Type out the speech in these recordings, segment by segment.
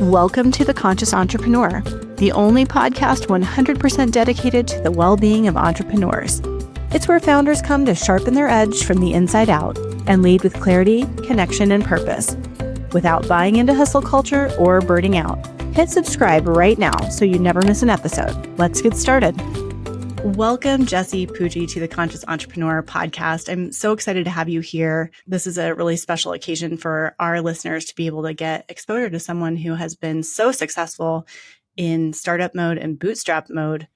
Welcome to The Conscious Entrepreneur, the only podcast 100% dedicated to the well-being of entrepreneurs. It's where founders come to sharpen their edge from the inside out and lead with clarity, connection, and purpose, without buying into hustle culture or burning out. Hit subscribe right now so you never miss an episode. Let's get started. Welcome, Jesse Pujji, to the Conscious Entrepreneur podcast. I'm so excited to have you here. This is a really special occasion for our listeners to be able to get exposure to someone who has been so successful in startup mode and bootstrap mode,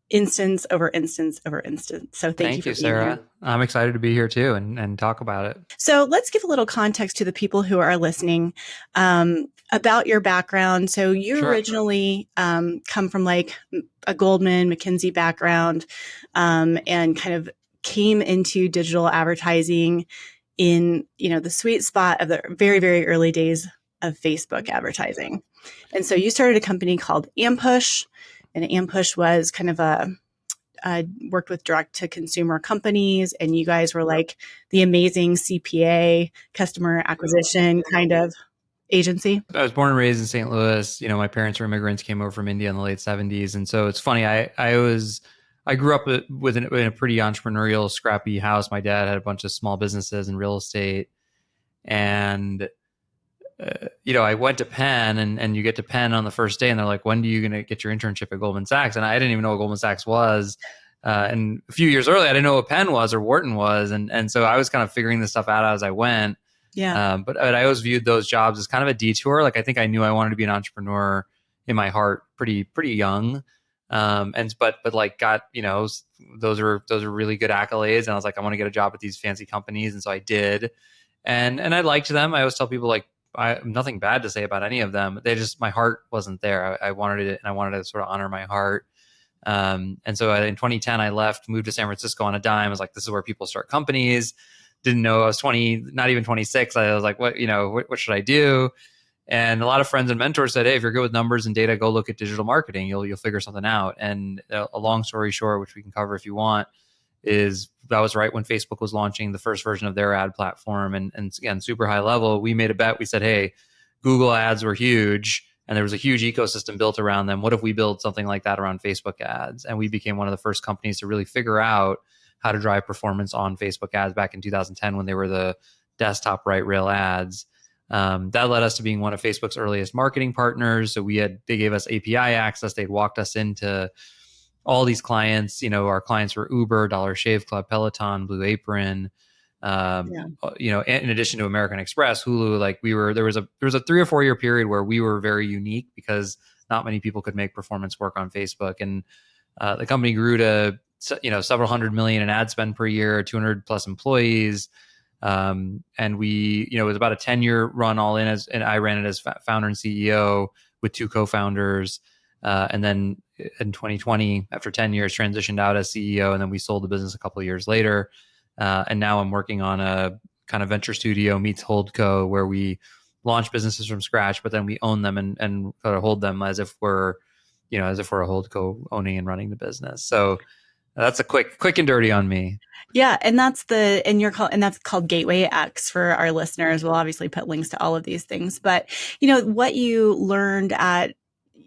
instance over instance over instance. So thank you for being Sarah. here. I'm excited to be here too and talk about it. So let's give a little context to the people who are listening about your background. So you originally come from like a Goldman, McKinsey background and kind of came into digital advertising in, the sweet spot of the very, very early days of Facebook advertising. And so you started a company called Ampush, and Ampush was kind of worked with direct to consumer companies, and you guys were like the amazing CPA, customer acquisition kind of agency. I was born and raised in St. Louis. My parents were immigrants, came over from India in the late 70s. And so it's funny. I grew up in a pretty entrepreneurial, scrappy house. My dad had a bunch of small businesses and real estate. And, I went to Penn and you get to Penn on the first day and they're like, when are you going to get your internship at Goldman Sachs? And I didn't even know what Goldman Sachs was. And a few years earlier, I didn't know what Penn was or Wharton was. And so I was kind of figuring this stuff out as I went. Yeah. But I always viewed those jobs as kind of a detour. Like I think I knew I wanted to be an entrepreneur in my heart pretty young. But like got, those are really good accolades. And I was like, I want to get a job at these fancy companies. And so I did. And I liked them. I always tell people like, I have nothing bad to say about any of them. My heart wasn't there. I wanted it and I wanted to sort of honor my heart. And so in 2010, I left, moved to San Francisco on a dime. I was like, this is where people start companies. Didn't know I was 20, not even 26. I was like, what should I do? And a lot of friends and mentors said, hey, if you're good with numbers and data, go look at digital marketing. You'll figure something out. And a long story short, which we can cover if you want, is that was right when Facebook was launching the first version of their ad platform. And again, super high level, we made a bet. We said, hey, Google ads were huge and there was a huge ecosystem built around them. What if we build something like that around Facebook ads? And we became one of the first companies to really figure out how to drive performance on Facebook ads back in 2010 when they were the desktop right rail ads. That led us to being one of Facebook's earliest marketing partners. So they gave us API access. They'd walked us into all these clients. Our clients were Uber, Dollar Shave Club, Peloton, Blue Apron. In addition to American Express, Hulu, there was a 3 or 4 year period where we were very unique because not many people could make performance work on Facebook. And the company grew to several hundred million in ad spend per year, 200 plus employees. And we, it was about a 10-year run all in and I ran it as founder and CEO with 2 co-founders. And then in 2020, after 10 years, transitioned out as CEO. And then we sold the business a couple of years later. And now I'm working on a kind of venture studio meets holdco where we launch businesses from scratch, but then we own them and kind of hold them as if we're a holdco owning and running the business. So that's a quick and dirty on me. Yeah. And that's called Gateway X for our listeners. We'll obviously put links to all of these things, but what you learned at,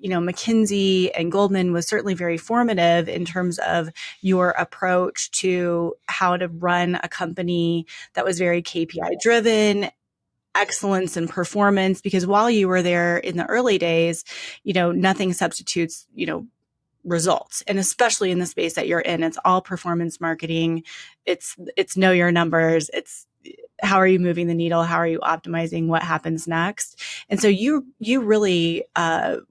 McKinsey and Goldman was certainly very formative in terms of your approach to how to run a company that was very KPI driven, excellence and performance, because while you were there in the early days, nothing substitutes, results. And especially in the space that you're in, it's all performance marketing. It's know your numbers. It's how are you moving the needle? How are you optimizing what happens next? And so you really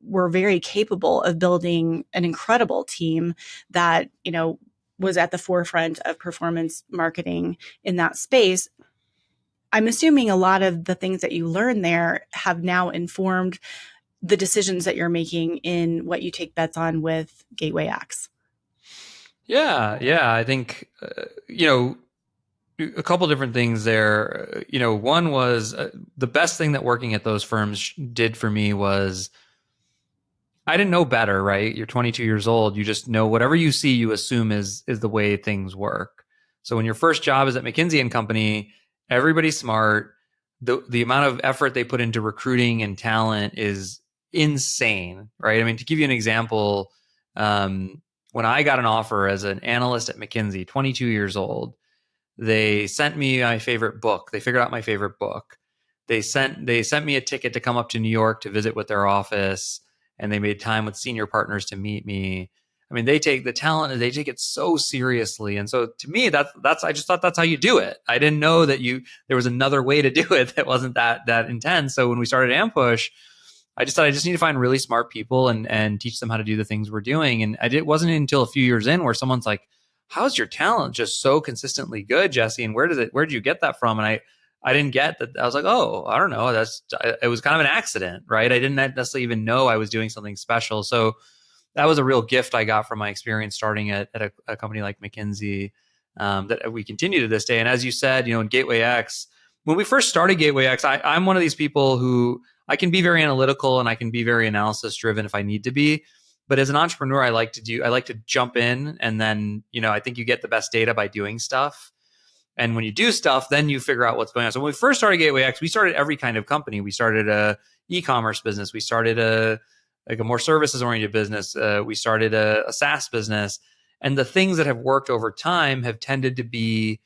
were very capable of building an incredible team that, was at the forefront of performance marketing in that space. I'm assuming a lot of the things that you learned there have now informed the decisions that you're making in what you take bets on with Gateway X. Yeah. I think, a couple different things there. One was the best thing that working at those firms did for me was I didn't know better, right? You're 22 years old. You just know whatever you see, you assume is the way things work. So when your first job is at McKinsey and Company, everybody's smart. The amount of effort they put into recruiting and talent is insane, right? I mean, to give you an example, when I got an offer as an analyst at McKinsey, 22 years old, they sent me my favorite book. They figured out my favorite book. They sent me a ticket to come up to New York to visit with their office, and they made time with senior partners to meet me. I mean, they take the talent, they take it so seriously. And so to me, that's I just thought that's how you do it. I didn't know that there was another way to do it that wasn't that intense. So when we started Ampush, I just thought I just need to find really smart people and teach them how to do the things we're doing. And it wasn't until a few years in where someone's like, "How's your talent just so consistently good, Jesse? And where did you get that from?" And I didn't get that. I was like, "Oh, I don't know. It was kind of an accident, right? I didn't necessarily even know I was doing something special." So that was a real gift I got from my experience starting at a company like McKinsey, that we continue to this day. And as you said, in Gateway X, when we first started Gateway X, I'm one of these people who I can be very analytical and I can be very analysis driven if I need to be. But as an entrepreneur, I like to jump in, and then, I think you get the best data by doing stuff. And when you do stuff, then you figure out what's going on. So when we first started Gateway X, we started every kind of company. We started a e-commerce business. We started a more services oriented business. We started a SaaS business. And the things that have worked over time have tended to be,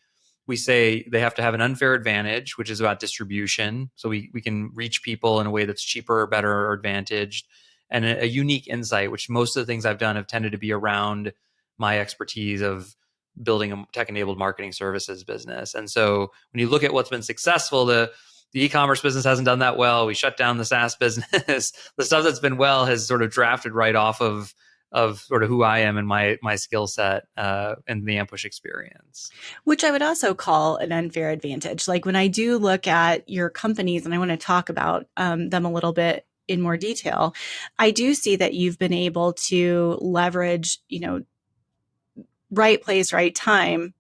we say they have to have an unfair advantage, which is about distribution. So we can reach people in a way that's cheaper or better or advantaged, and a unique insight, which most of the things I've done have tended to be around my expertise of building a tech-enabled marketing services business. And so when you look at what's been successful, the e-commerce business hasn't done that well. We shut down the SaaS business. The stuff that's been well has sort of drafted right off of sort of who I am and my skill set, and the Ampush experience. Which I would also call an unfair advantage. Like when I do look at your companies, and I want to talk about them a little bit in more detail, I do see that you've been able to leverage, right place, right time.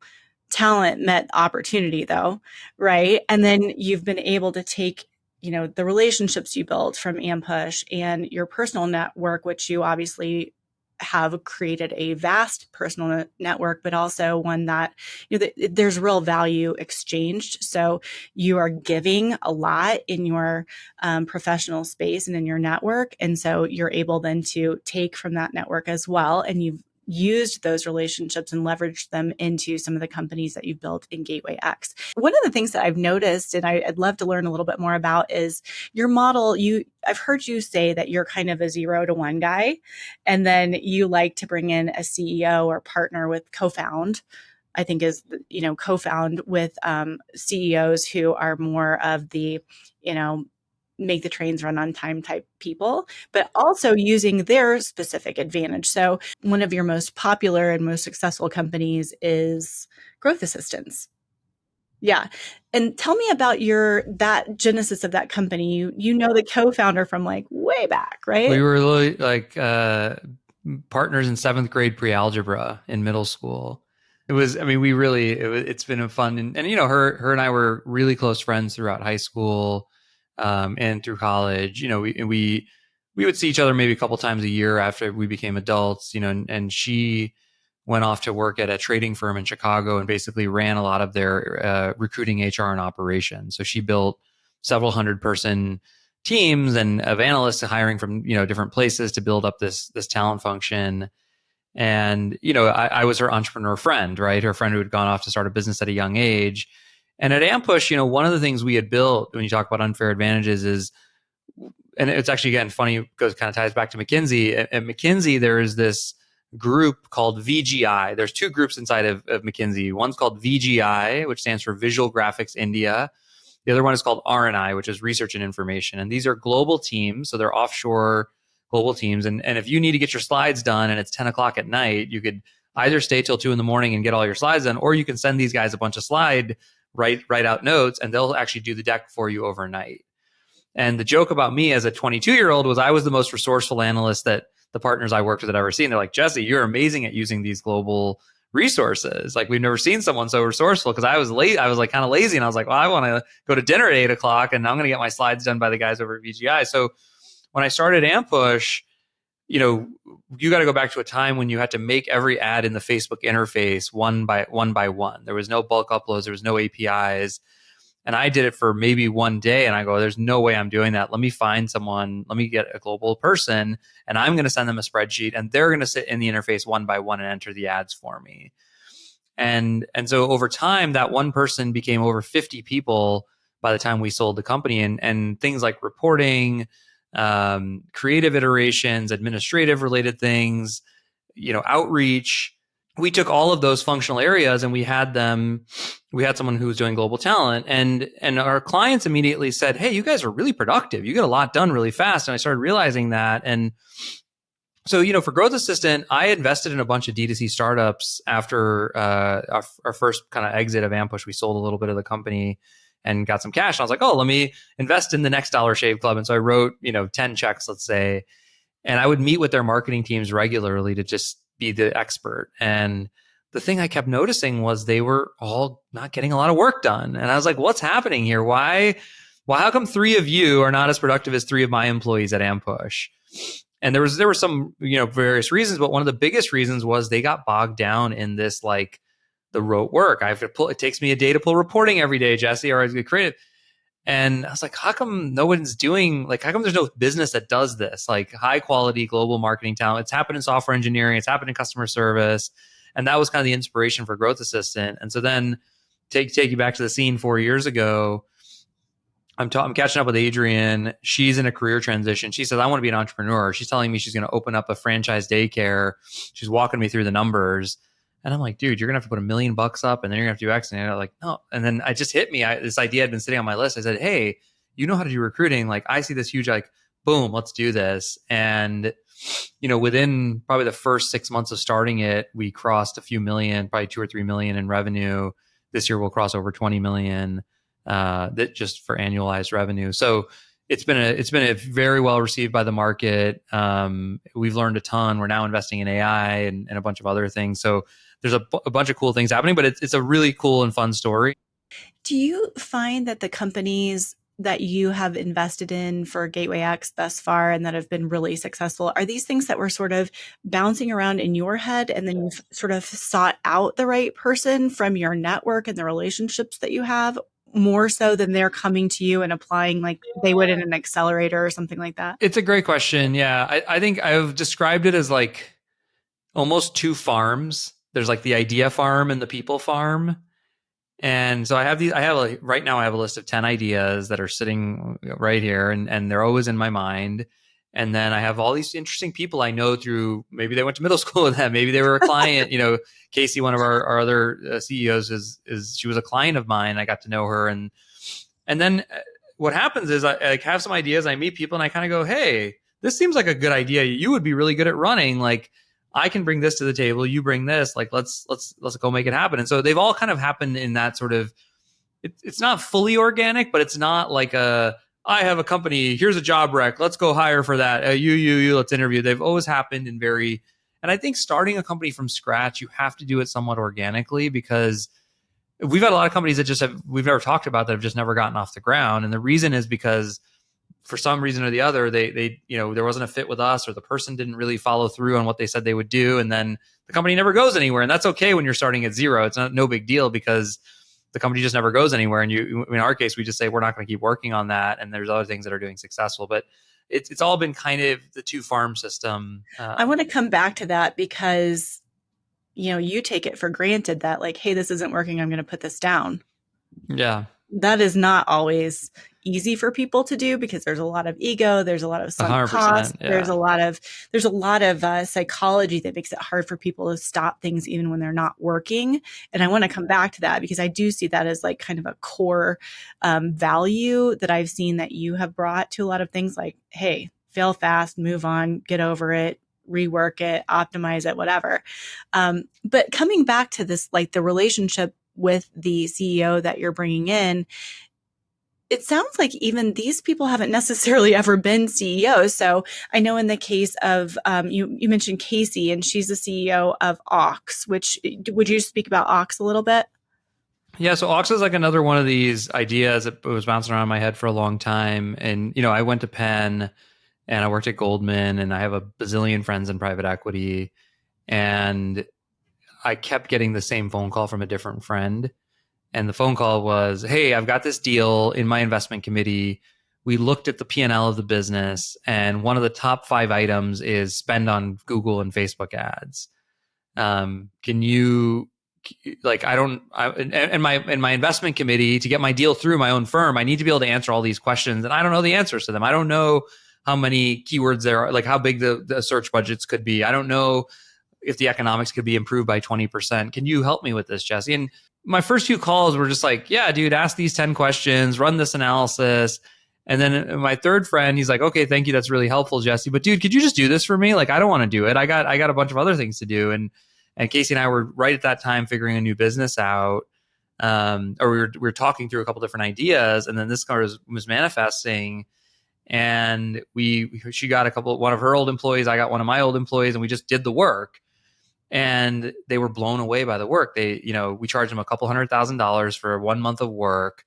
Talent met opportunity, though, right? And then you've been able to take, the relationships you built from Ampush and your personal network, which you obviously have created a vast personal network, but also one that, there's real value exchanged. So you are giving a lot in your professional space and in your network. And so you're able then to take from that network as well. And you've used those relationships and leveraged them into some of the companies that you've built in Gateway X. One of the things that I've noticed, and I'd love to learn a little bit more about, is your model. I've heard you say that you're kind of a 0 to 1 guy, and then you like to bring in a CEO or partner with co-found. I think is, co-found with CEOs who are more of the, make the trains run on time type people, but also using their specific advantage. So one of your most popular and most successful companies is GrowthAssistants. Yeah. And tell me about that genesis of that company. You know the co-founder from like way back, right? We were really like partners in 7th grade pre-algebra in middle school. It's been a fun, and her and I were really close friends throughout high school, and through college. We would see each other maybe a couple times a year after we became adults, and she went off to work at a trading firm in Chicago and basically ran a lot of their recruiting, HR, and operations. So she built several 100-person teams and of analysts hiring from different places to build up this talent function. And I was her entrepreneur friend, right? Her friend who had gone off to start a business at a young age. And at Ampush, one of the things we had built when you talk about unfair advantages is, and it's actually, again, funny, kind of ties back to McKinsey. At McKinsey, there is this group called VGI. There's 2 groups inside of McKinsey. One's called VGI, which stands for Visual Graphics India. The other one is called R&I, which is Research and Information. And these are global teams. So they're offshore global teams. And if you need to get your slides done and it's 10 o'clock at night, you could either stay till 2 a.m. and get all your slides done, or you can send these guys a bunch of write out notes, and they'll actually do the deck for you overnight. And the joke about me as a 22-year-old was I was the most resourceful analyst that the partners I worked with had ever seen. They're like, "Jesse, you're amazing at using these global resources. Like, we've never seen someone so resourceful." Because I was late. I was like kind of lazy, and I was like, "Well, I want to go to dinner at 8 o'clock, and I'm going to get my slides done by the guys over at VGI." So when I started Ampush, you got to go back to a time when you had to make every ad in the Facebook interface one by one. There was no bulk uploads. There was no APIs. And I did it for maybe one day, and I go, there's no way I'm doing that. Let me find someone, let me get a global person, and I'm going to send them a spreadsheet, and they're going to sit in the interface one by one and enter the ads for me. And so over time, that one person became over 50 people by the time we sold the company, and things like reporting, creative iterations, administrative related things, outreach. We took all of those functional areas and we had someone who was doing global talent, and our clients immediately said, hey, you guys are really productive. You get a lot done really fast. And I started realizing that. And so, for Growth Assistant, I invested in a bunch of D2C startups after our first kind of exit of Ampush. We sold a little bit of the company and got some cash. And I was like, oh, let me invest in the next Dollar Shave Club. And so I wrote, 10 checks, let's say, and I would meet with their marketing teams regularly to just be the expert. And the thing I kept noticing was they were all not getting a lot of work done. And I was like, what's happening here? Why, how come 3 of you are not as productive as 3 of my employees at Ampush? And there were some, various reasons, but one of the biggest reasons was they got bogged down in this, like, the rote work. I have to pull, it takes me a day to pull reporting every day, Jesse, or I get creative. And I was like, how come no one's doing, like, how come there's no business that does this? Like, high quality global marketing talent. It's happened in software engineering. It's happened in customer service. And that was kind of the inspiration for Growth Assistant. And so then take you back to the scene 4 years ago, I'm catching up with Adrienne. She's in a career transition. She says, I want to be an entrepreneur. She's telling me she's going to open up a franchise daycare. She's walking me through the numbers. And I'm like, dude, you're going to have to put $1 million up, and then you're going to have to do X. And I'm like, no. And then it just hit me. This idea had been sitting on my list. I said, hey, you know how to do recruiting. Like, I see this huge, like, boom, let's do this. And, within probably the first 6 months of starting it, we crossed a few million, probably 2 or 3 million in revenue. This year we'll cross over 20 million. That just for annualized revenue. So it's been a very well received by the market. We've learned a ton. We're now investing in AI and a bunch of other things. So there's a bunch of cool things happening, but it's a really cool and fun story. Do you find that the companies that you have invested in for Gateway X thus far and that have been really successful, are these things that were sort of bouncing around in your head and then you've sort of sought out the right person from your network and the relationships that you have, more so than they're coming to you and applying like they would in an accelerator or something like that? It's a great question. Yeah. I think I've described it as like almost 2 farms. There's like the idea farm and the people farm. And so right now I have a list of 10 ideas that are sitting right here, and they're always in my mind. And then I have all these interesting people I know through, maybe they went to middle school with them. Maybe they were a client, Casey, one of our other CEOs she was a client of mine. I got to know her. And then what happens is I have some ideas. I meet people and I kind of go, hey, this seems like a good idea. You would be really good at running. Like, I can bring this to the table. You bring this. Like, let's go make it happen. And so they've all kind of happened in that sort of. It's not fully organic, but it's not like I have a company. Here's a job rec. Let's go hire for that. You. Let's interview. They've always happened in very. And I think starting a company from scratch, you have to do it somewhat organically, because we've had a lot of companies that we've never talked about that have just never gotten off the ground. And the reason is because for some reason or the other, they there wasn't a fit with us, or the person didn't really follow through on what they said they would do. And then the company never goes anywhere. And that's okay when you're starting at zero. It's no big deal, because the company just never goes anywhere. And in our case, we just say, we're not going to keep working on that. And there's other things that are doing successful, but it's all been kind of the 2 farm system. I want to come back to that because, you take it for granted that like, hey, this isn't working, I'm going to put this down. Yeah. That is not always easy for people to do, because there's a lot of ego, there's a lot of sunk cost, yeah. there's a lot of psychology that makes it hard for people to stop things even when they're not working. And I want to come back to that, because I do see that as like kind of a core value that I've seen that you have brought to a lot of things, like, hey, fail fast, move on, get over it, rework it, optimize it, whatever. But coming back to this, like the relationship with the CEO that you're bringing in, it sounds like even these people haven't necessarily ever been CEOs. So I know in the case of, you mentioned Casey, and she's the CEO of Ox, which, would you speak about Ox a little bit? Yeah, so Ox is like another one of these ideas that was bouncing around in my head for a long time. And, I went to Penn and I worked at Goldman, and I have a bazillion friends in private equity. And I kept getting the same phone call from a different friend. And the phone call was, hey, I've got this deal in my investment committee. We looked at the P&L of the business, and one of the top 5 items is spend on Google and Facebook ads. Can you, like, I don't, I, and my investment committee, to get my deal through my own firm, I need to be able to answer all these questions, and I don't know the answers to them. I don't know how many keywords there are, like how big the search budgets could be. I don't know if the economics could be improved by 20%. Can you help me with this, Jesse? And my first few calls were just like, yeah, dude, ask these 10 questions, run this analysis. And then my third friend, he's like, okay, thank you. That's really helpful, Jesse. But dude, could you just do this for me? Like, I don't want to do it. I got a bunch of other things to do. And Casey and I were right at that time figuring a new business out. Or we were talking through a couple different ideas, and then this car was manifesting. And she got one of her old employees, I got one of my old employees, and we just did the work. And they were blown away by the work. We charged them a couple $100,000 for 1 month of work.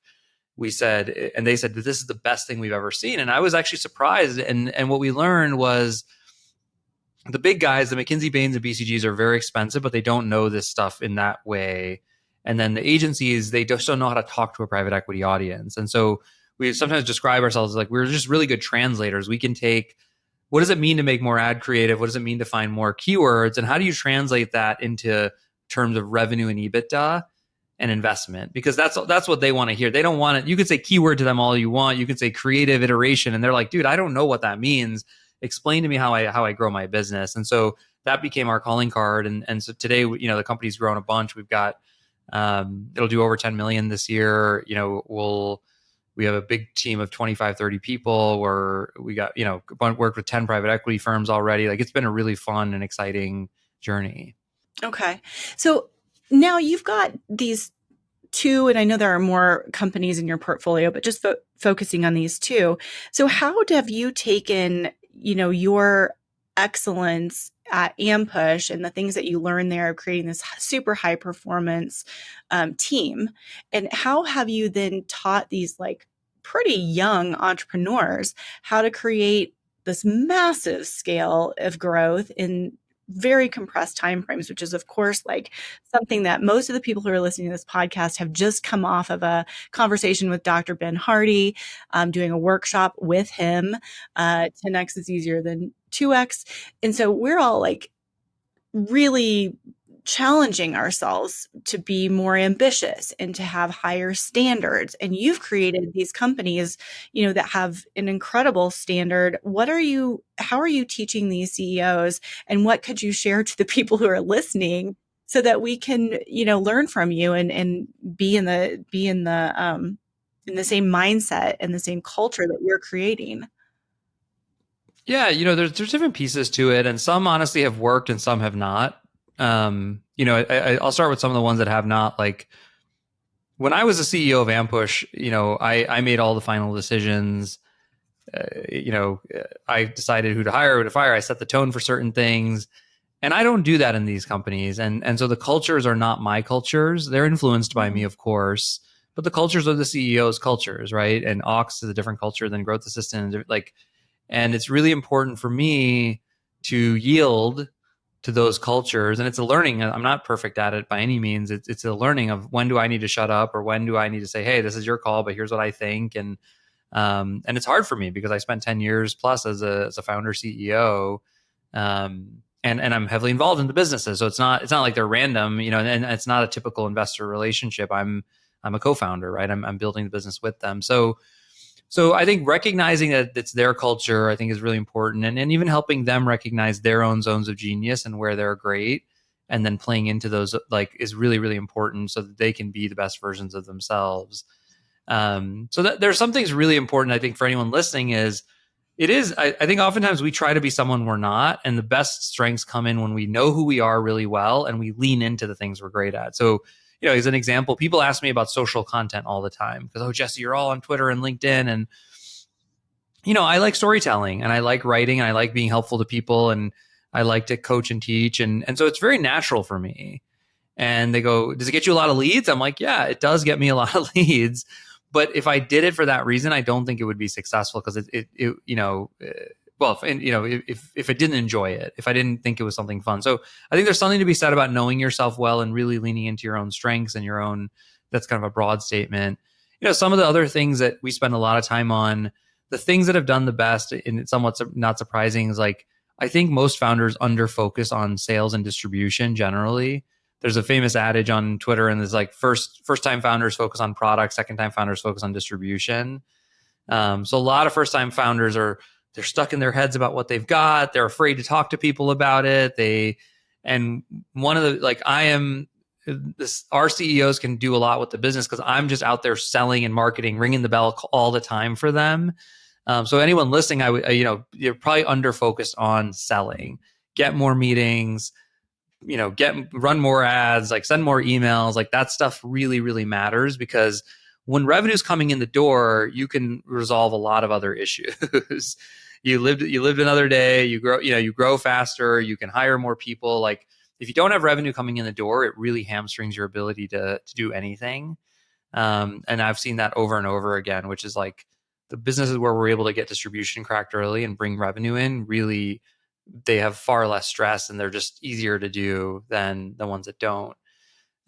We said, and they said, this is the best thing we've ever seen. And I was actually surprised. And what we learned was, the big guys, the McKinsey, Bains, and BCGs, are very expensive, but they don't know this stuff in that way. And then the agencies, they just don't know how to talk to a private equity audience. And so we sometimes describe ourselves as like, we're just really good translators. We can take, what does it mean to make more ad creative? What does it mean to find more keywords? And how do you translate that into terms of revenue and EBITDA and investment? Because that's what they want to hear. They don't want it. You could say keyword to them all you want. You could say creative iteration, and they're like, dude, I don't know what that means. Explain to me how I grow my business. And so that became our calling card. And so today, the company's grown a bunch. We've got, it'll do over 10 million this year. We have a big team of 25, 30 people, where we got, worked with 10 private equity firms already. Like, it's been a really fun and exciting journey. Okay. So now you've got these two, and I know there are more companies in your portfolio, but just focusing on these two. So how have you taken, your excellence at Ampush and the things that you learned there of creating this super high performance team, and how have you then taught these like pretty young entrepreneurs how to create this massive scale of growth in very compressed timeframes, which is, of course, like something that most of the people who are listening to this podcast have just come off of a conversation with Dr. Ben Hardy, doing a workshop with him. 10x is easier than 2x. And so we're all like really challenging ourselves to be more ambitious and to have higher standards. And you've created these companies, that have an incredible standard. How are you teaching these CEOs, and what could you share to the people who are listening so that we can, learn from you and be in the same mindset and the same culture that you're creating? Yeah, there's different pieces to it, and some honestly have worked and some have not. I'll start with some of the ones that have not. Like, when I was the CEO of Ampush, I made all the final decisions. I decided who to hire, who to fire. I set the tone for certain things, and I don't do that in these companies. And so the cultures are not my cultures. They're influenced by me, of course, but the cultures are the CEO's cultures, right? And Ox is a different culture than GrowthAssistant. And it's really important for me to yield to those cultures. And it's a learning. I'm not perfect at it by any means. It's a learning of, when do I need to shut up, or when do I need to say, hey, this is your call, but here's what I think. And it's hard for me because I spent 10 years plus as a founder CEO. And I'm heavily involved in the businesses. So it's not like they're random, and it's not a typical investor relationship. I'm a co-founder, right? I'm building the business with them. So I think recognizing that it's their culture, I think, is really important, and even helping them recognize their own zones of genius and where they're great, and then playing into those, like, is really, really important so that they can be the best versions of themselves. So that there's some things really important, I think, for anyone listening I think oftentimes we try to be someone we're not, and the best strengths come in when we know who we are really well and we lean into the things we're great at. So, as an example, people ask me about social content all the time because, oh, Jesse, you're all on Twitter and LinkedIn. And, I like storytelling, and I like writing, and I like being helpful to people, and I like to coach and teach. And so it's very natural for me. And they go, does it get you a lot of leads? I'm like, yeah, it does get me a lot of leads. But if I did it for that reason, I don't think it would be successful, because if I didn't enjoy it, if I didn't think it was something fun. So I think there's something to be said about knowing yourself well and really leaning into your own strengths and your own that's kind of a broad statement. Some of the other things that we spend a lot of time on, the things that have done the best, and it's somewhat not surprising, is like, I think most founders under focus on sales and distribution generally. There's a famous adage on Twitter, and there's like first time founders focus on product, second time founders focus on distribution. So a lot of first time founders they're stuck in their heads about what they've got. They're afraid to talk to people about it. And one of the, like, our CEOs can do a lot with the business because I'm just out there selling and marketing, ringing the bell all the time for them. So anyone listening, you're probably under focused on selling, get more meetings, run more ads, like send more emails, like that stuff really, really matters, because when revenue's coming in the door, you can resolve a lot of other issues. you lived another day, you grow faster, you can hire more people. Like, if you don't have revenue coming in the door, it really hamstrings your ability to do anything. And I've seen that over and over again, which is like the businesses where we're able to get distribution cracked early and bring revenue in, really, they have far less stress and they're just easier to do than the ones that don't.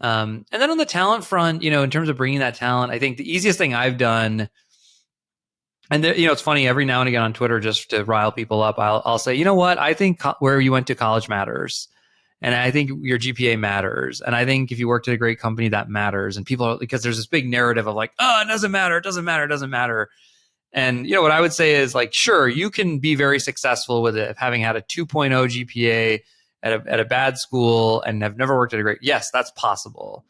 And then on the talent front, in terms of bringing that talent, I think the easiest thing I've done, and it's funny, every now and again on Twitter, just to rile people up, I'll say, you know what, I think where you went to college matters. And I think your GPA matters. And I think if you worked at a great company, that matters. And people because there's this big narrative of like, oh, it doesn't matter. It doesn't matter. It doesn't matter. And, what I would say is, like, sure, you can be very successful with it, having had a 2.0 GPA at a bad school and have never worked at a great, yes, that's possible.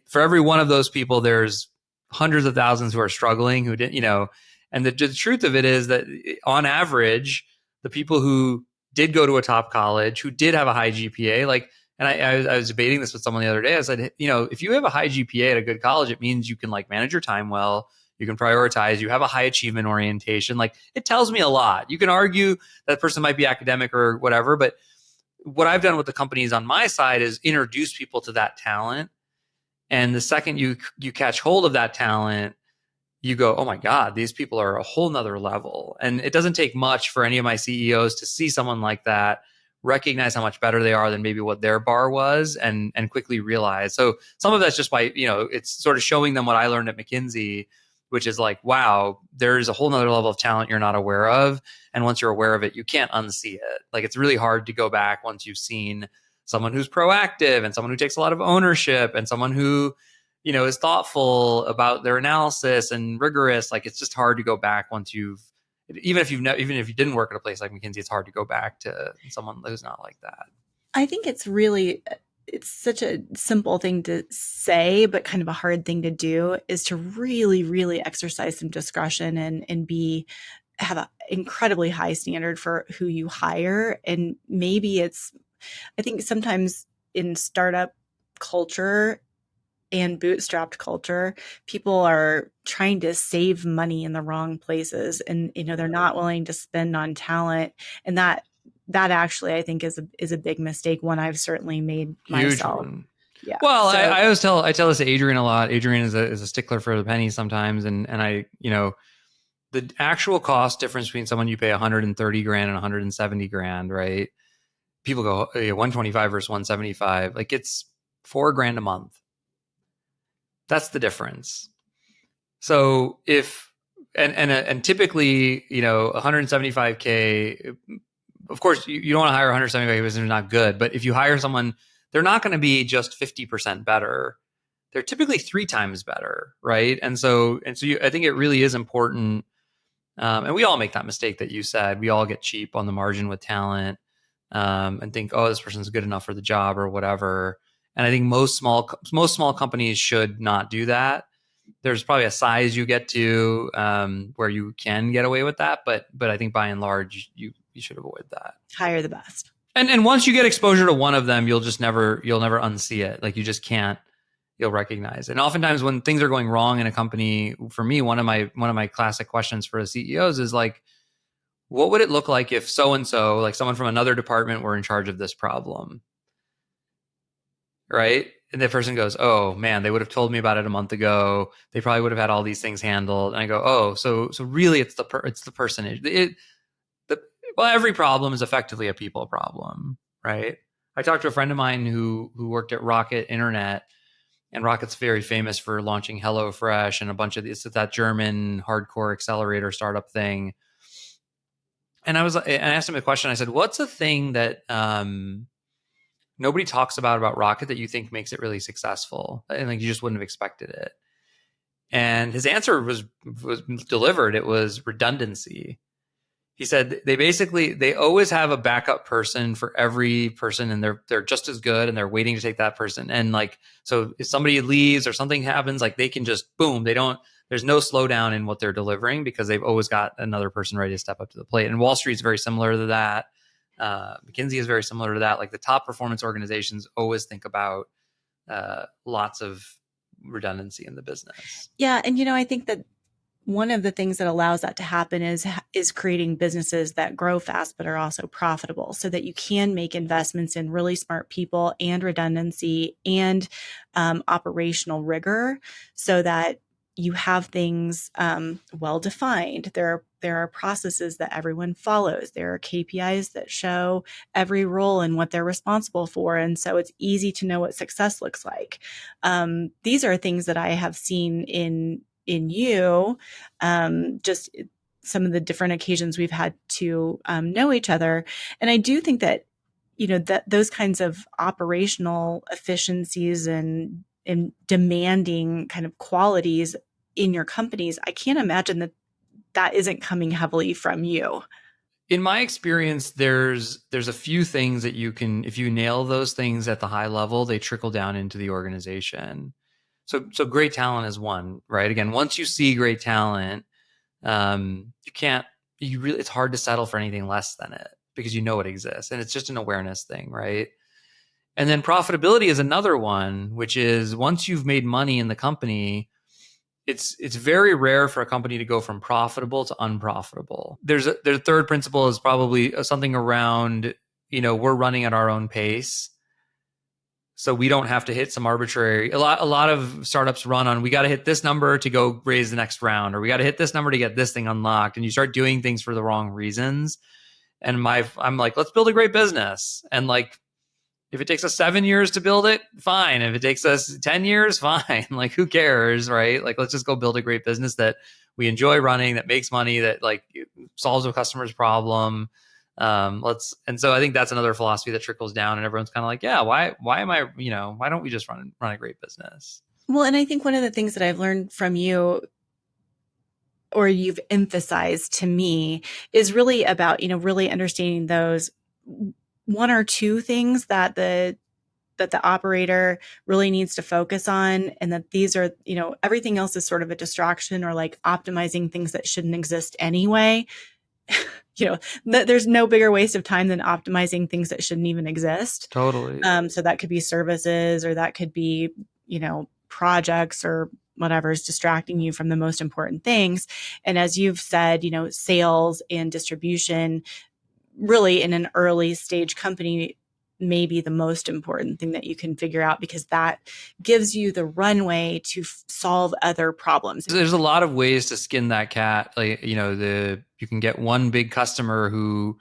For every one of those people, there's hundreds of thousands who are struggling, who didn't, and the truth of it is that on average, the people who did go to a top college, who did have a high GPA, like, and I was debating this with someone the other day. I said, if you have a high GPA at a good college, it means you can like manage your time well, you can prioritize, you have a high achievement orientation. Like, it tells me a lot. You can argue that person might be academic or whatever, but what I've done with the companies on my side is introduce people to that talent. And the second you catch hold of that talent, you go, oh my God, these people are a whole nother level. And it doesn't take much for any of my CEOs to see someone like that, recognize how much better they are than maybe what their bar was, and quickly realize. So some of that's just by, it's sort of showing them what I learned at McKinsey, which is like, wow, there's a whole nother level of talent you're not aware of. And once you're aware of it, you can't unsee it. Like, it's really hard to go back once you've seen someone who's proactive and someone who takes a lot of ownership and someone who, is thoughtful about their analysis and rigorous. Like, it's just hard to go back once even if you didn't work at a place like McKinsey, it's hard to go back to someone who's not like that. I think it's such a simple thing to say, but kind of a hard thing to do, is to really, really exercise some discretion and have an incredibly high standard for who you hire. And maybe I think sometimes in startup culture and bootstrapped culture, people are trying to save money in the wrong places, and they're not willing to spend on talent, and that actually, I think, is a big mistake, one I've certainly made Huge myself. one. Yeah. Well, So, I tell this to Adrian a lot. Adrian is a stickler for the penny sometimes, and I, the actual cost difference between someone you pay 130 grand and 170 grand, right? People go, oh, yeah, 125 versus 175. Like, it's $4,000 a month. That's the difference. So and typically, 175K, of course, you don't want to hire 175K because they're not good. But if you hire someone, they're not going to be just 50% better. They're typically 3 times better, right? And so I think it really is important. And we all make that mistake that you said. We all get cheap on the margin with talent, and think, oh, this person's good enough for the job or whatever. And I think most small companies should not do that. There's probably a size you get to where you can get away with that, but I think by and large you should avoid that. hire the best. And once you get exposure to one of them, you'll never unsee it. Like, you just can't. You'll recognize it. And oftentimes when things are going wrong in a company, for me, one of my classic questions for the CEOs is like, what would it look like if so and so, like someone from another department, were in charge of this problem? Right? And the person goes, oh man, they would have told me about it a month ago. They probably would have had all these things handled. And I go, oh, so really it's the person. Well, every problem is effectively a people problem, right? I talked to a friend of mine who worked at Rocket Internet, And Rocket's very famous for launching HelloFresh and a bunch of these, that German hardcore accelerator startup thing. And I asked him a question. I said, "What's a thing that nobody talks about Rocket that you think makes it really successful, and like you just wouldn't have expected it?" And his answer was delivered. It was redundancy. He said they always have a backup person for every person, and they're just as good, and they're waiting to take that person. And like, so if somebody leaves or something happens, like they can just boom, there's no slowdown in what they're delivering because they've always got another person ready to step up to the plate. And Wall Street's very similar to that. McKinsey is very similar to that. Like the top performance organizations always think about lots of redundancy in the business. Yeah, and I think that one of the things that allows that to happen is creating businesses that grow fast but are also profitable, so that you can make investments in really smart people and redundancy and operational rigor, so that you have things well defined. There are processes that everyone follows. There are KPIs that show every role and what they're responsible for, and so it's easy to know what success looks like. These are things that I have seen in you, just some of the different occasions we've had to know each other. And I do think that, that those kinds of operational efficiencies and demanding kind of qualities in your companies, I can't imagine that that isn't coming heavily from you. In my experience, there's a few things that you can, if you nail those things at the high level, they trickle down into the organization. So great talent is one, right? Again, once you see great talent, you can't, you really, it's hard to settle for anything less than it because you know it exists, and it's just an awareness thing, right? And then profitability is another one, which is once you've made money in the company, it's very rare for a company to go from profitable to unprofitable. Their third principle is probably something around, we're running at our own pace. So we don't have to hit some arbitrary, a lot of startups run on, we got to hit this number to go raise the next round, or we got to hit this number to get this thing unlocked. And you start doing things for the wrong reasons. And I'm like, let's build a great business. And like, if it takes us 7 years to build it, fine. If it takes us 10 years, fine. Like, who cares, right? Like, let's just go build a great business that we enjoy running, that makes money, that like solves a customer's problem. And so I think that's another philosophy that trickles down, and everyone's kind of like, yeah, why am I, why don't we just run a great business? Well, and I think one of the things that I've learned from you, or you've emphasized to me, is really about, really understanding those one or two things that the operator really needs to focus on, and that these are, everything else is sort of a distraction, or like optimizing things that shouldn't exist anyway. There's no bigger waste of time than optimizing things that shouldn't even exist. Totally. So that could be services, or that could be, projects, or whatever is distracting you from the most important things. And as you've said, sales and distribution, really in an early stage company, may be the most important thing that you can figure out, because that gives you the runway to solve other problems. There's a lot of ways to skin that cat. Like, you can get one big customer who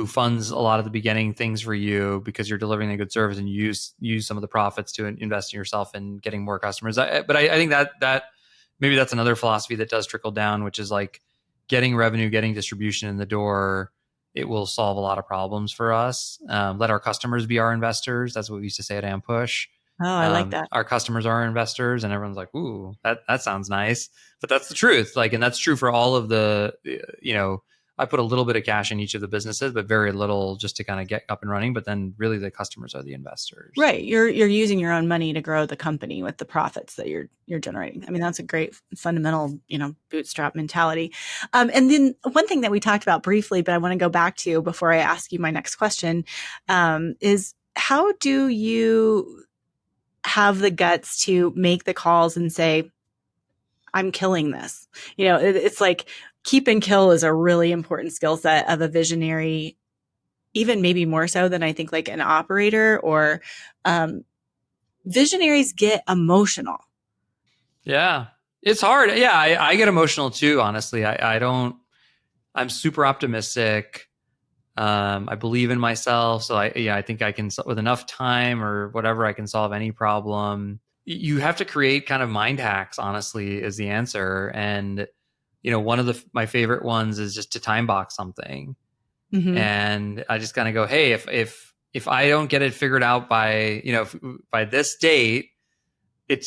funds a lot of the beginning things for you because you're delivering a good service, and you use some of the profits to invest in yourself and getting more customers. But I think that maybe that's another philosophy that does trickle down, which is like getting revenue, getting distribution in the door. It will solve a lot of problems for us. Let our customers be our investors. That's what we used to say at Ampush. Oh, I like that. Our customers are our investors, and everyone's like, ooh, that sounds nice. But that's the truth. Like, and that's true for all of the, I put a little bit of cash in each of the businesses, but very little just to kind of get up and running. But then really the customers are the investors. Right. You're using your own money to grow the company with the profits that you're generating. I mean, that's a great fundamental, bootstrap mentality. And then one thing that we talked about briefly, but I want to go back to before I ask you my next question, is how do you have the guts to make the calls and say, I'm killing this? It's like keep and kill is a really important skill set of a visionary, even maybe more so than I think like an operator, or visionaries get emotional. Yeah, it's hard. Yeah, I get emotional too. Honestly, I don't. I'm super optimistic. I believe in myself, so I think I can, with enough time or whatever, I can solve any problem. you have to create kind of mind hacks, honestly, is the answer. And, one of my favorite ones is just to time box something. Mm-hmm. And I just kind of go, hey, if I don't get it figured out by, by this date,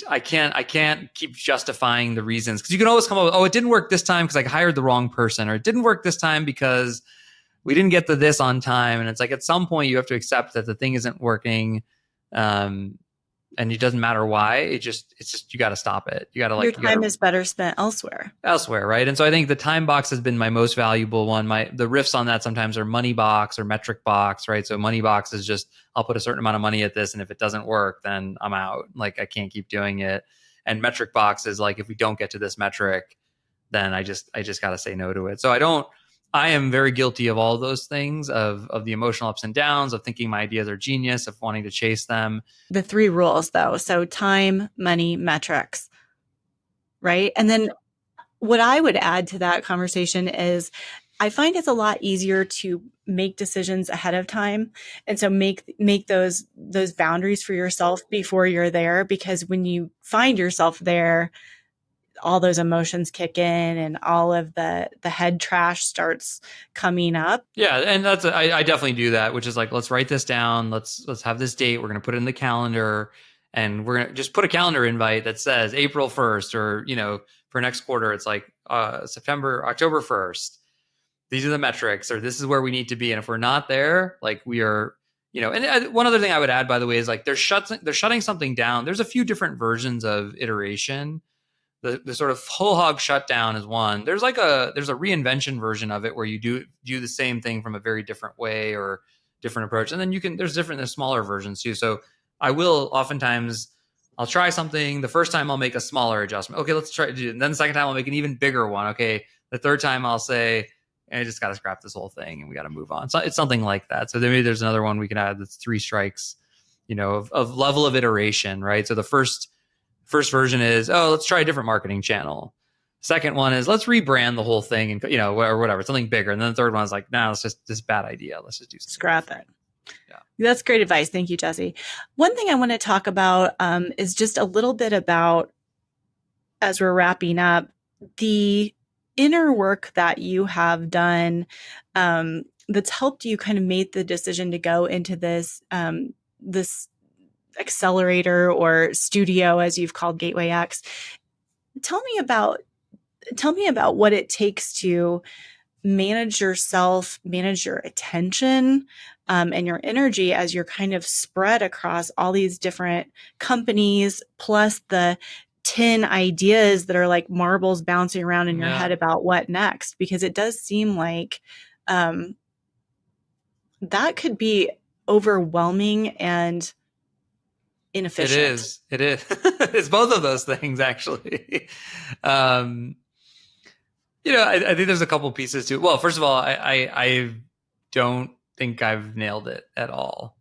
I can't keep justifying the reasons, because you can always come up with, oh, it didn't work this time because I hired the wrong person, or it didn't work this time because we didn't get to this on time. And it's like, at some point you have to accept that the thing isn't working. And it doesn't matter why. It's just, you got to stop it. Your You got time to is better spent elsewhere. elsewhere, right? And so I think the time box has been my most valuable one. The riffs on that sometimes are money box or metric box, right? So money box is just, I'll put a certain amount of money at this, and if it doesn't work, then I'm out. Like, I can't keep doing it. And metric box is like, if we don't get to this metric, then I just got to say no to it. So I am very guilty of all those things, of the emotional ups and downs, of thinking my ideas are genius, of wanting to chase them. The 3 rules, though. So time, money, metrics, right? And then what I would add to that conversation is I find it's a lot easier to make decisions ahead of time. And so make those boundaries for yourself before you're there, because when you find yourself there, all those emotions kick in and all of the head trash starts coming up. Yeah, and I definitely do that, which is like, let's write this down. Let's have this date. We're going to put it in the calendar, and we're going to just put a calendar invite that says April 1st, or for next quarter it's like October 1st. These are the metrics, or this is where we need to be. And if we're not there, like, we are, and one other thing I would add, by the way, is like, they're shutting something down. There's a few different versions of iteration. The sort of whole hog shutdown is one. There's a reinvention version of it where you do the same thing from a very different way or different approach. And then there's smaller versions too. So I will oftentimes, I'll try something. The first time I'll make a smaller adjustment. Okay, let's try to do it. And then the second time I'll make an even bigger one. Okay. The third time I'll say, I just got to scrap this whole thing and we got to move on. So it's something like that. So maybe there's another one we can add that's 3 strikes, of level of iteration, right? So the first version is, oh, let's try a different marketing channel. Second one is, let's rebrand the whole thing, and or whatever, something bigger. And then the third one is like, no, it's just this bad idea. Let's just do something. Scrap it. Yeah. That's great advice. Thank you, Jesse. One thing I want to talk about is just a little bit about, as we're wrapping up, the inner work that you have done that's helped you kind of make the decision to go into this accelerator or studio, as you've called Gateway X. Tell me about what it takes to manage yourself, manage your attention, and your energy as you're kind of spread across all these different companies, plus the 10 ideas that are like marbles bouncing around in your head about what next. Because it does seem like that could be overwhelming and inefficient. It is. It's both of those things, actually. I think there's a couple pieces to it. Well, first of all, I don't think I've nailed it at all.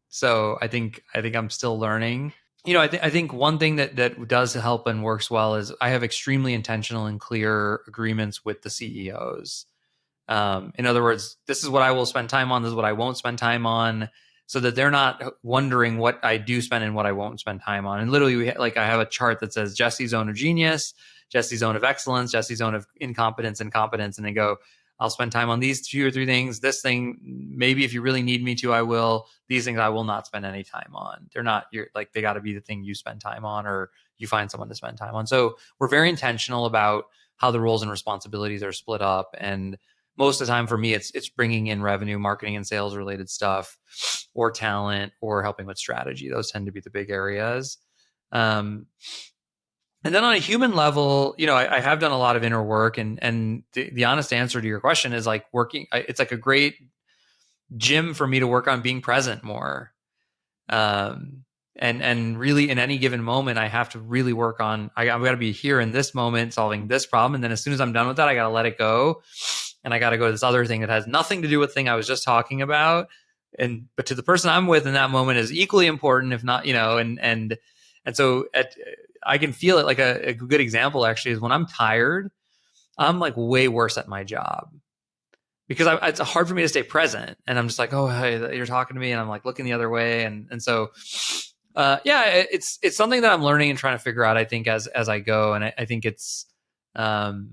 So I think I'm still learning. I think one thing that does help and works well is I have extremely intentional and clear agreements with the CEOs. In other words, this is what I will spend time on. This is what I won't spend time on, so that they're not wondering what I do spend and what I won't spend time on. And literally, I have a chart that says Jesse's zone of genius, Jesse's zone of excellence, Jesse's zone of incompetence and competence. And they go, I'll spend time on these 2 or 3 things. This thing, maybe if you really need me to, I will. These things I will not spend any time on. They're not, they got to be the thing you spend time on, or you find someone to spend time on. So we're very intentional about how the roles and responsibilities are split up. And most of the time for me, it's bringing in revenue, marketing and sales related stuff, or talent, or helping with strategy. Those tend to be the big areas. And then on a human level, I have done a lot of inner work, and the honest answer to your question is like it's like a great gym for me to work on being present more. And really in any given moment, I have to really work on, I've got to be here in this moment solving this problem. And then as soon as I'm done with that, I got to let it go. And I got to go to this other thing that has nothing to do with the thing I was just talking about. But to the person I'm with in that moment is equally important, if not, and so I can feel it. Like a good example actually is when I'm tired, I'm like way worse at my job, because it's hard for me to stay present. And I'm just like, oh, hey, you're talking to me. And I'm like looking the other way. And so Yeah, it's something that I'm learning and trying to figure out. I think as I go, and I think um,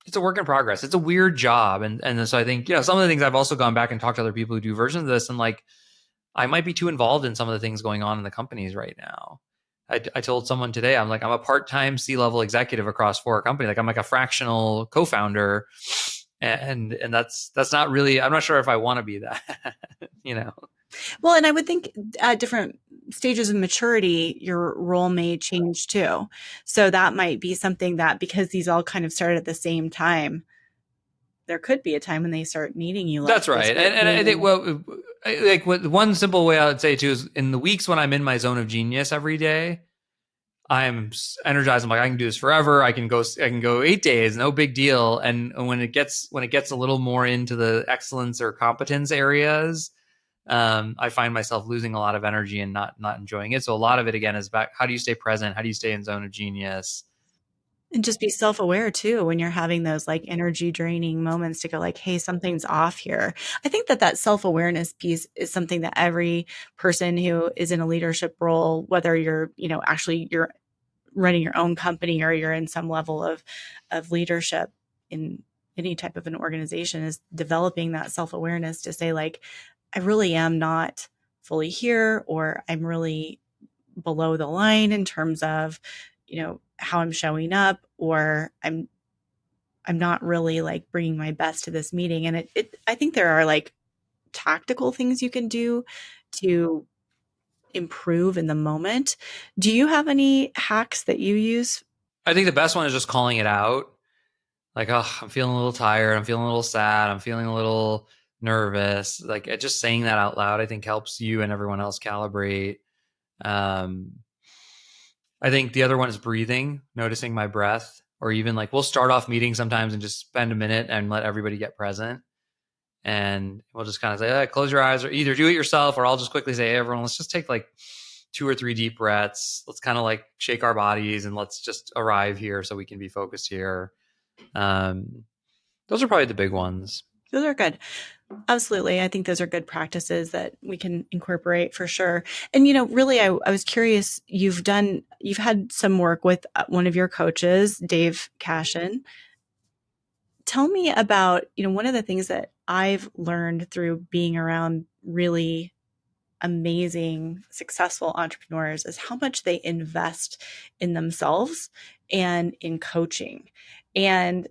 it's a work in progress. It's a weird job, and so I think some of the things I've also gone back and talked to other people who do versions of this, and like I might be too involved in some of the things going on in the companies right now. I told someone today, I'm like, I'm a part-time C-level executive across 4 companies. Like I'm like a fractional co-founder, and that's not really. I'm not sure if I want to be that. you know. Well, and I would think at different stages of maturity, your role may change too. So that might be something that because these all kind of started at the same time, there could be a time when they start needing you less. That's They right, start and I think being like one simple way I would say too is in the weeks when I'm in my zone of genius every day, I'm energized. I'm like, I can do this forever. I can go 8 days, no big deal. And when it gets a little more into the excellence or competence areas, I find myself losing a lot of energy and not enjoying it. So a lot of it again is about how do you stay present? How do you stay in zone of genius? and just be self-aware too when you're having those like energy draining moments to go like, hey, something's off here. I think that that self-awareness piece is something that every person who is in a leadership role, whether you're, actually you're running your own company or you're in some level of leadership in any type of an organization, is developing that self-awareness to say like, I really am not fully here, or I'm really below the line in terms of, how I'm showing up, or I'm not really like bringing my best to this meeting. And I think there are like tactical things you can do to improve in the moment. Do you have any hacks that you use? I think the best one is just calling it out. Like, oh, I'm feeling a little tired. I'm feeling a little sad. I'm feeling a little nervous. Like just saying that out loud, I think helps you and everyone else calibrate. Um, I think the other one is breathing, noticing my breath, or even like we'll start off meetings sometimes and just spend a minute and let everybody get present. And we'll just kind of say, close your eyes, or either do it yourself, or I'll just quickly say, hey, everyone, let's just take like 2 or 3 deep breaths. Let's kind of like shake our bodies and let's just arrive here so we can be focused here. Um, those are probably the big ones. Those are good. Absolutely. I think those are good practices that we can incorporate for sure. And, really, I was curious, you've had some work with one of your coaches, Dave Cashin. Tell me about, one of the things that I've learned through being around really amazing, successful entrepreneurs is how much they invest in themselves and in coaching. And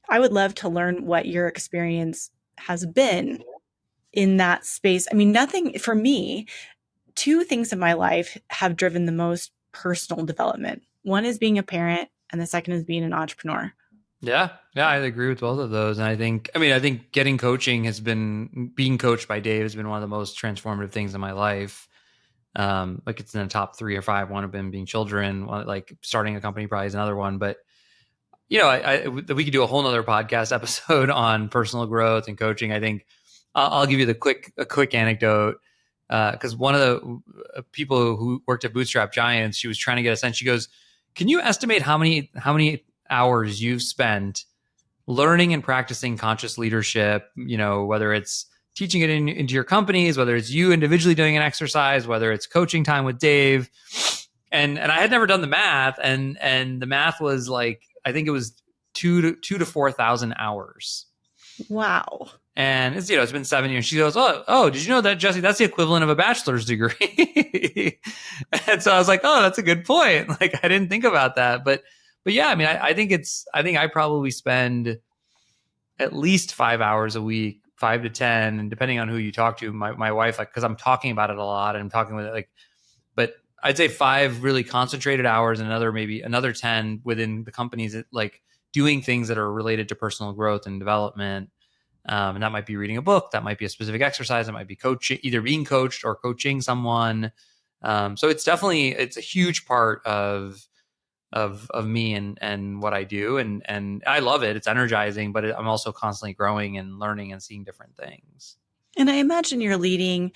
I would love to learn what your experience has been in that space. I mean, nothing for me, two things in my life have driven the most personal development. One is being a parent, and the second is being an entrepreneur. Yeah, yeah, I agree with both of those. And I think getting coaching has been being coached by Dave has been one of the most transformative things in my life. Like it's in the top 3 or 5. One of them being children, like starting a company probably is another one. But we could do a whole nother podcast episode on personal growth and coaching. I think I'll give you a quick anecdote because one of the people who worked at Bootstrap Giants, she was trying to get a sense. She goes, "Can you estimate how many hours you've spent learning and practicing conscious leadership? Whether it's teaching it into your companies, whether it's you individually doing an exercise, whether it's coaching time with Dave." And I had never done the math, and the math was like I think it was 2 to 4 thousand hours. Wow. And it's been 7 years. She goes, oh, did you know that, Jesse? That's the equivalent of a bachelor's degree. And so I was like, oh, that's a good point. Like I didn't think about that, but yeah, I mean, I think I probably spend at least 5 hours a week, 5 to 10, and depending on who you talk to, my wife, like, because I'm talking about it a lot and I'm talking with it, like, but I'd say 5 really concentrated hours and maybe another 10 within the companies that like doing things that are related to personal growth and development. And that might be reading a book, that might be a specific exercise, that might be coaching, either being coached or coaching someone. So it's a huge part of me and what I do, and I love it. It's energizing, but I'm also constantly growing and learning and seeing different things. And I imagine you're leading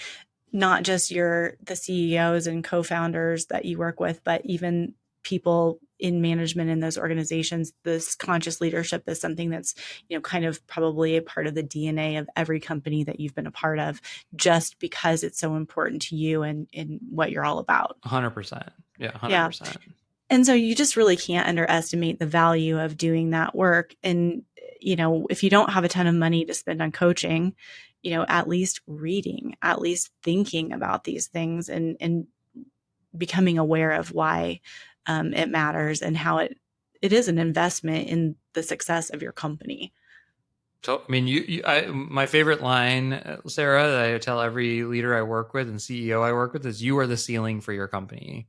not just the CEOs and co-founders that you work with, but even people in management in those organizations, this conscious leadership is something that's, kind of probably a part of the DNA of every company that you've been a part of, just because it's so important to you and what you're all about. 100%. Yeah, Yeah. 100%. And so you just really can't underestimate the value of doing that work. And, if you don't have a ton of money to spend on coaching, at least reading, at least thinking about these things and becoming aware of why it matters and how it is an investment in the success of your company. So, I mean, my favorite line, Sarah, that I tell every leader I work with and CEO I work with is, you are the ceiling for your company.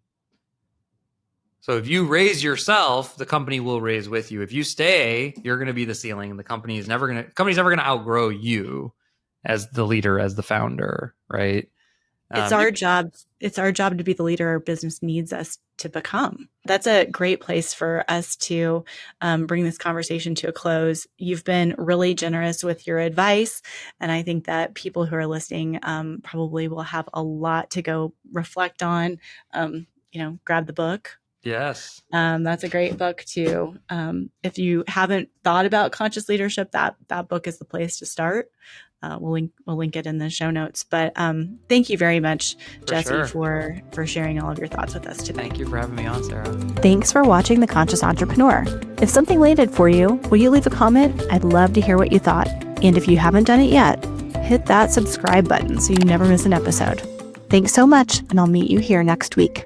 So if you raise yourself, the company will raise with you. If you stay, you're going to be the ceiling. The company's never going to outgrow you as the leader, as the founder, right? It's our job. It's our job to be the leader our business needs us to become. That's a great place for us to bring this conversation to a close. You've been really generous with your advice, and I think that people who are listening probably will have a lot to go reflect on. Grab the book. Yes. That's a great book too. If you haven't thought about conscious leadership, that book is the place to start. We'll link it in the show notes. But thank you very much, Jesse, for sharing all of your thoughts with us today. Thank you for having me on, Sarah. Thanks for watching The Conscious Entrepreneur. If something landed for you, will you leave a comment? I'd love to hear what you thought. And if you haven't done it yet, hit that subscribe button so you never miss an episode. Thanks so much, and I'll meet you here next week.